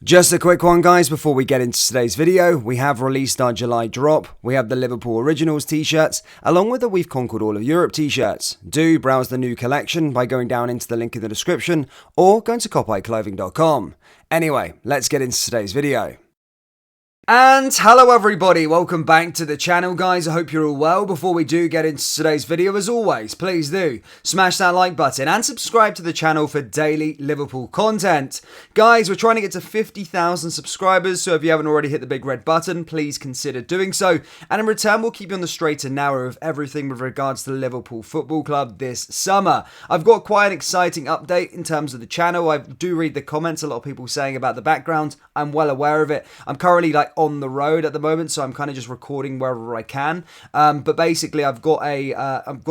Just a quick one, guys, before we get into today's video. We have released our July drop. We have the Liverpool Originals t-shirts, along with the We've Conquered All of Europe t-shirts. Do browse the new collection by going down into the link in the description or going to copyclothing.com. Anyway, let's get into today's video. And hello everybody, welcome back to the channel, guys. I hope you're all well. Before we do get into today's video, as always, please do smash that like button and subscribe to the channel for daily Liverpool content. Guys, we're trying to get to 50,000 subscribers, so if you haven't already hit the big red button, please consider doing so. And in return, we'll keep you on the straight and narrow of everything with regards to the Liverpool Football Club this summer. I've got quite an exciting update in terms of the channel. I do read the comments, a lot of people saying about the background. I'm well aware of it. I'm currently on the road at the moment, so I'm kind of just recording wherever I can. But basically, I've got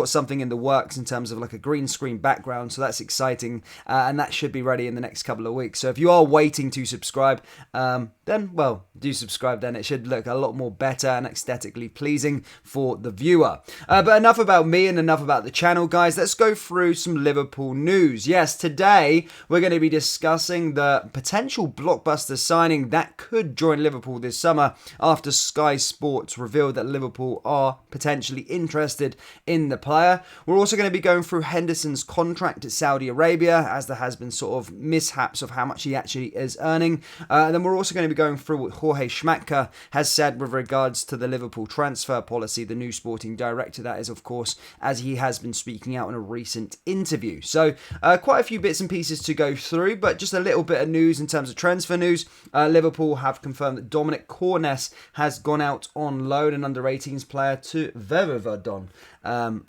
something in the works in terms of like a green screen background, so that's exciting, and that should be ready in the next couple of weeks. So if you are waiting to subscribe, then well, do subscribe. Then it should look a lot more better and aesthetically pleasing for the viewer. But enough about me and enough about the channel, guys. Let's go through some Liverpool news. Yes, today we're going to be discussing the potential blockbuster signing that could join Liverpool this summer after Sky Sports revealed that Liverpool are potentially interested in the player. We're also going to be going through Henderson's contract at Saudi Arabia, as there has been sort of mishaps of how much he actually is earning. Then we're also going to be going through what Jorge Schmadtke has said with regards to the Liverpool transfer policy, the new sporting director that is, of course, as he has been speaking out in a recent interview. So quite a few bits and pieces to go through, but just a little bit of news in terms of transfer news. Liverpool have confirmed that Dominic Cornes has gone out on loan, an under-18s player, to Verratti.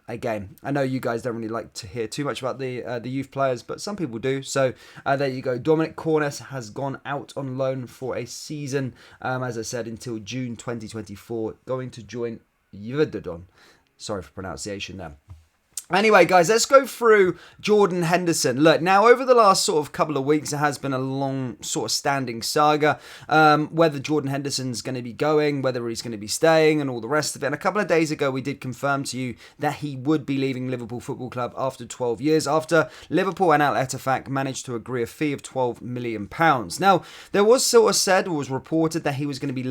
Again, I know you guys don't really like to hear too much about the youth players, but some people do. So there you go. Dominic Cornes has gone out on loan for a season, as I said, until June 2024, going to join Verratti. Sorry for pronunciation there. Anyway, guys, let's go through Jordan Henderson. Look, now over the last sort of couple of weeks, it has been a long sort of standing saga, whether Jordan Henderson's going to be going, whether he's going to be staying, and all the rest of it. And a couple of days ago, we did confirm to you that he would be leaving Liverpool Football Club after 12 years, after Liverpool and Al Ettifaq managed to agree a fee of £12 million. Now, there was sort of said, or was reported, that he was going to be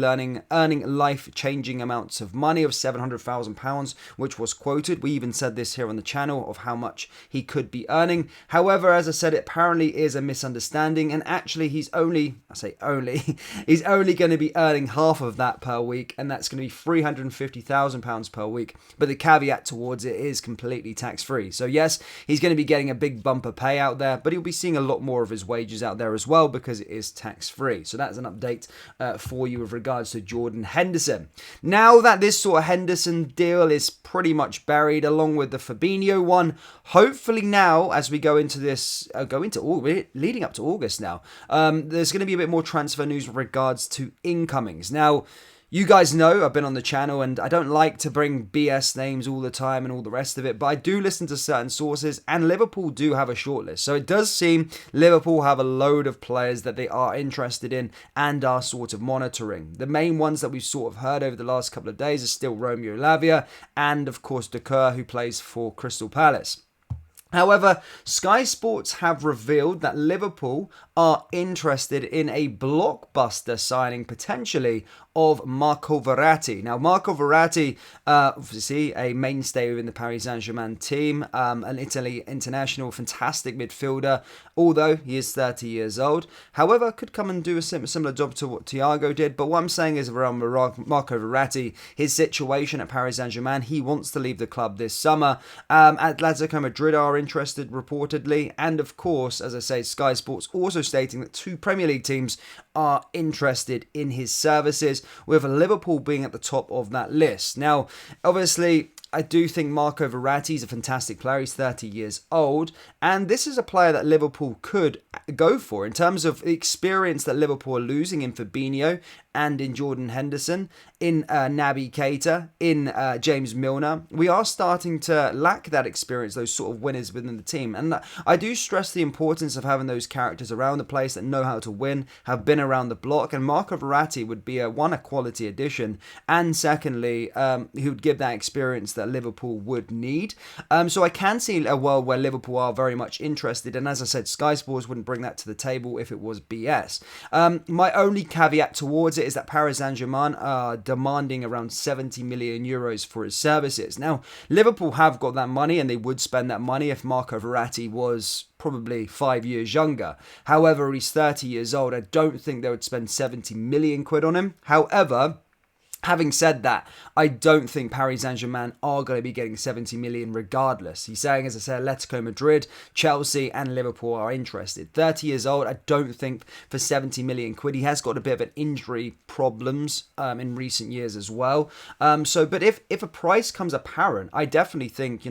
earning life-changing amounts of money of £700,000, which was quoted. We even said this here on the channel of how much he could be earning. However, as I said, it apparently is a misunderstanding, and actually he's only going to be earning half of that per week, and that's going to be £350,000 per week. But the caveat towards it is completely tax-free. So yes, he's going to be getting a big bumper payout there, but he'll be seeing a lot more of his wages out there as well because it is tax-free. So that's an update for you with regards to Jordan Henderson. Now that this sort of Henderson deal is pretty much buried, along with the Fabinho one, hopefully now as we go into this, leading up to August now, there's going to be a bit more transfer news with regards to incomings. Now, you guys know I've been on the channel and I don't like to bring BS names all the time and all the rest of it, but I do listen to certain sources, and Liverpool do have a shortlist. So it does seem Liverpool have a load of players that they are interested in and are sort of monitoring. The main ones that we've sort of heard over the last couple of days are still Romeo Lavia and, of course, De Keur, who plays for Crystal Palace. However, Sky Sports have revealed that Liverpool are interested in a blockbuster signing, potentially, of Marco Verratti. Now, Marco Verratti, obviously a mainstay within the Paris Saint-Germain team, an Italy international, fantastic midfielder, although he is 30 years old. However, could come and do a similar job to what Thiago did. But what I'm saying is around Marco Verratti, his situation at Paris Saint-Germain, he wants to leave the club this summer. Atletico Madrid are interested, reportedly. And of course, as I say, Sky Sports also stating that 2 Premier League teams are interested in his services, with Liverpool being at the top of that list. Now, obviously, I do think Marco Verratti is a fantastic player. He's 30 years old, and this is a player that Liverpool could go for in terms of the experience that Liverpool are losing in Fabinho and in Jordan Henderson, in Naby Keita, in James Milner. We are starting to lack that experience, those sort of winners within the team. And I do stress the importance of having those characters around the place that know how to win, have been around the block. And Marco Verratti would be a quality addition. And secondly, he would give that experience that that Liverpool would need. So I can see a world where Liverpool are very much interested. And as I said, Sky Sports wouldn't bring that to the table if it was BS. My only caveat towards it is that Paris Saint-Germain are demanding around 70 million euros for his services. Now, Liverpool have got that money and they would spend that money if Marco Verratti was probably 5 years younger. However, he's 30 years old. I don't think they would spend 70 million quid on him. However, having said that, I don't think Paris Saint-Germain are going to be getting 70 million regardless. He's saying, as I said, Atletico Madrid, Chelsea and Liverpool are interested. 30 years old, I don't think for 70 million quid. He has got a bit of an injury problems in recent years as well. But if a price comes apparent, I definitely think,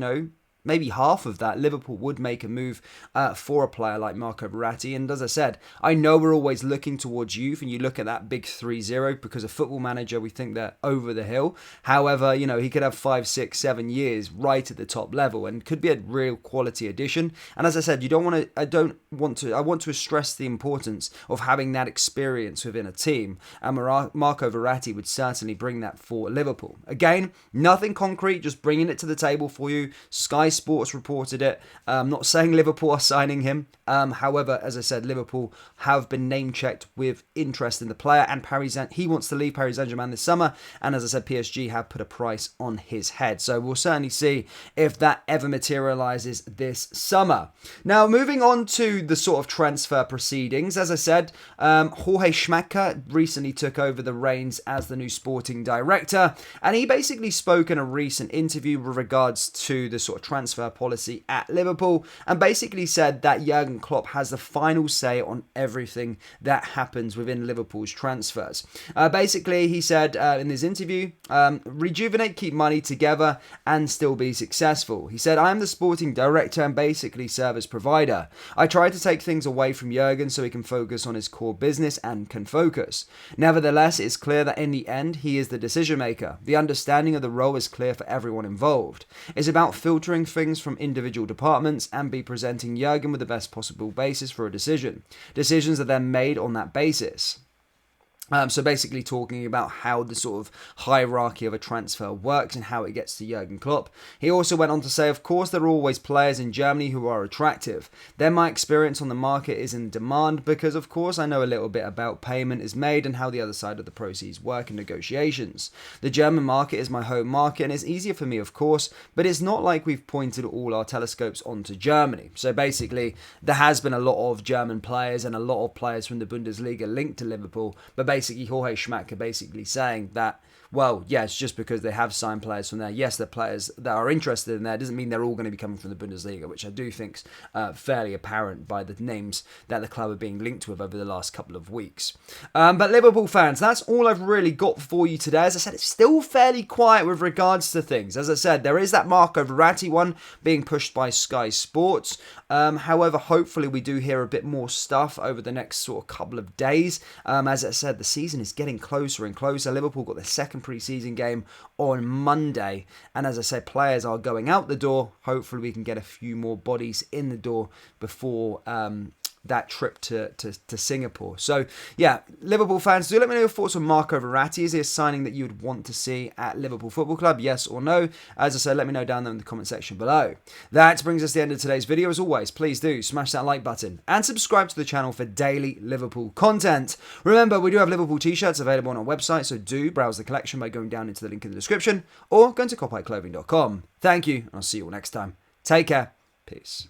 maybe half of that, Liverpool would make a move for a player like Marco Verratti. And as I said, I know we're always looking towards youth, and you look at that big 3-0 because a Football Manager, we think they're over the hill. However, he could have 5, 6, 7 years right at the top level and could be a real quality addition. And as I said, I want to stress the importance of having that experience within a team. And Marco Verratti would certainly bring that for Liverpool. Again, nothing concrete, just bringing it to the table for you. Sky Sports reported it. I'm not saying Liverpool are signing him. However, as I said, Liverpool have been name-checked with interest in the player, and he wants to leave Paris Saint-Germain this summer. And as I said, PSG have put a price on his head. So we'll certainly see if that ever materialises this summer. Now, moving on to the sort of transfer proceedings. As I said, Jorge Schmadtke recently took over the reins as the new sporting director, and he basically spoke in a recent interview with regards to the sort of transfer policy at Liverpool, and basically said that Jurgen Klopp has the final say on everything that happens within Liverpool's transfers. Basically, he said in his interview, rejuvenate, keep money together and still be successful. He said, I am the sporting director and basically service provider. I try to take things away from Jurgen so he can focus on his core business and can focus. Nevertheless, it is clear that in the end, he is the decision maker. The understanding of the role is clear for everyone involved. It's about filtering things from individual departments and be presenting Jurgen with the best possible basis for a decision. Decisions are then made on that basis. So basically talking about how the sort of hierarchy of a transfer works and how it gets to Jurgen Klopp. He also went on to say, of course, there are always players in Germany who are attractive. Then my experience on the market is in demand because, of course, I know a little bit about payment is made and how the other side of the proceeds work in negotiations. The German market is my home market and it's easier for me, of course, but it's not like we've pointed all our telescopes onto Germany. So basically, there has been a lot of German players and a lot of players from the Bundesliga linked to Liverpool, but basically Jorge Schmadtke basically saying that, well, yes, just because they have signed players from there, yes, the players that are interested in there doesn't mean they're all going to be coming from the Bundesliga, which I do think's fairly apparent by the names that the club are being linked with over the last couple of weeks. But Liverpool fans, that's all I've really got for you today. As I said, it's still fairly quiet with regards to things. As I said, there is that Marco Verratti one being pushed by Sky Sports. However, hopefully we do hear a bit more stuff over the next sort of couple of days. As I said, the season is getting closer and closer. Liverpool got their second pre-season game on Monday, and as I said, players are going out the door. Hopefully we can get a few more bodies in the door before that trip to Singapore. So yeah, Liverpool fans, do let me know your thoughts on Marco Verratti. Is he a signing that you would want to see at Liverpool Football Club? Yes or no? As I said, let me know down there in the comment section below. That brings us to the end of today's video. As always, please do smash that like button and subscribe to the channel for daily Liverpool content. Remember, we do have Liverpool t-shirts available on our website, so do browse the collection by going down into the link in the description or going to copyclothing.com. Thank you, and I'll see you all next time. Take care. Peace.